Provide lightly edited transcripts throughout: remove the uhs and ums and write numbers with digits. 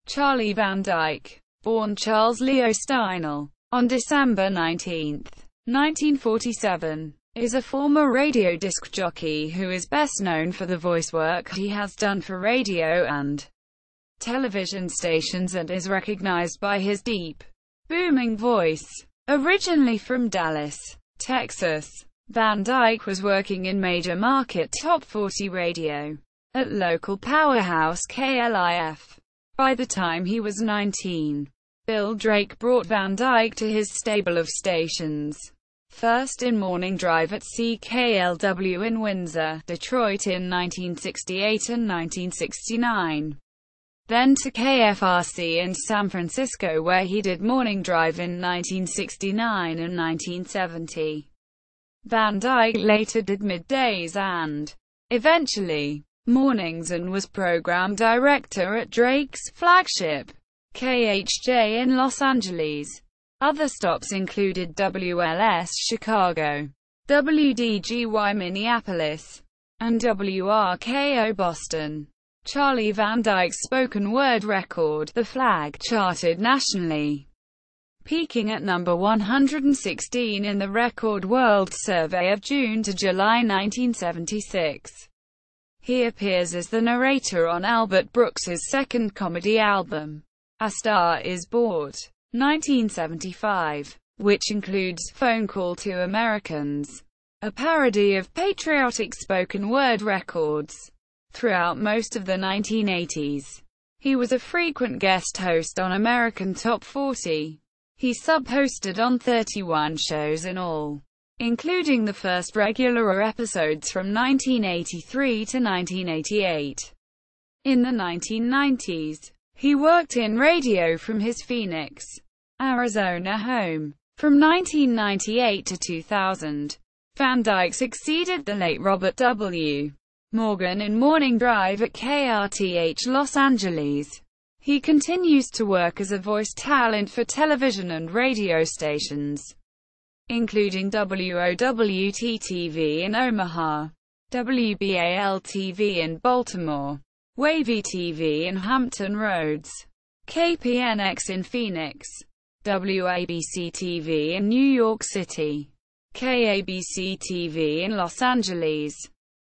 Charlie Van Dyke, born Charles Leo Steinle, on December 19, 1947, is a former radio disc jockey who is best known for the voice work he has done for radio and television stations and is recognized by his deep, booming voice. Originally from Dallas, Texas, Van Dyke was working in major market Top 40 radio at local powerhouse KLIF. By the time he was 19, Bill Drake brought Van Dyke to his stable of stations. First in Morning Drive at CKLW in Windsor, Detroit in 1968 and 1969. Then to KFRC in San Francisco where he did Morning Drive in 1969 and 1970. Van Dyke later did middays and, eventually, mornings and was program director at Drake's flagship, KHJ in Los Angeles. Other stops included WLS Chicago, WDGY Minneapolis, and WRKO Boston. Charlie Van Dyke's spoken word record, The Flag, charted nationally, peaking at number 116 in the Record World Survey of June to July 1976. He appears as the narrator on Albert Brooks's second comedy album, A Star Is Born, 1975, which includes Phone Call to Americans, a parody of patriotic spoken word records. Throughout most of the 1980s, he was a frequent guest host on American Top 40. He sub-hosted on 31 shows in all, including the first regular episodes from 1983 to 1988. In the 1990s, he worked in radio from his Phoenix, Arizona home. From 1998 to 2000, Van Dyke succeeded the late Robert W. Morgan in Morning Drive at KRTH Los Angeles. He continues to work as a voice talent for television and radio stations, including WOWT-TV in Omaha, WBAL-TV in Baltimore, Wavy-TV in Hampton Roads, KPNX in Phoenix, WABC-TV in New York City, KABC-TV in Los Angeles,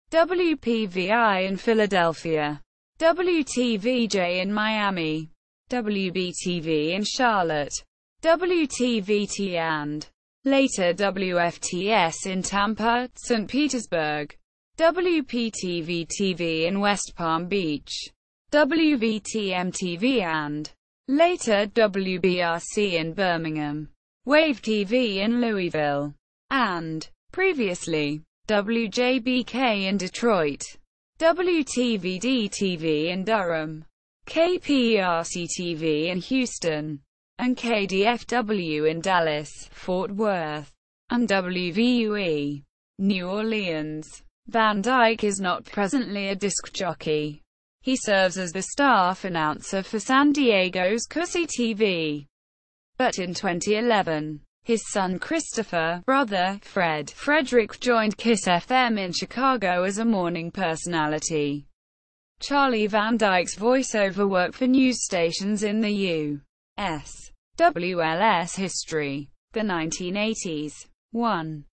WPVI in Philadelphia, WTVJ in Miami, WBTV in Charlotte, WTVT and, later WFTS in Tampa, St. Petersburg, WPTV-TV in West Palm Beach, WVTM-TV and, later WBRC in Birmingham, Wave-TV in Louisville, and, previously, WJBK in Detroit, WTVD-TV in Durham, KPRC-TV in Houston, and KDFW in Dallas, Fort Worth, and WVUE, New Orleans. Van Dyke is not presently a disc jockey. He serves as the staff announcer for San Diego's Cussy TV. But in 2011, his son Christopher, brother Frederick joined KISS FM in Chicago as a morning personality. Charlie Van Dyke's voiceover work for news stations in the U.S. WLS history. The 1980s. 1.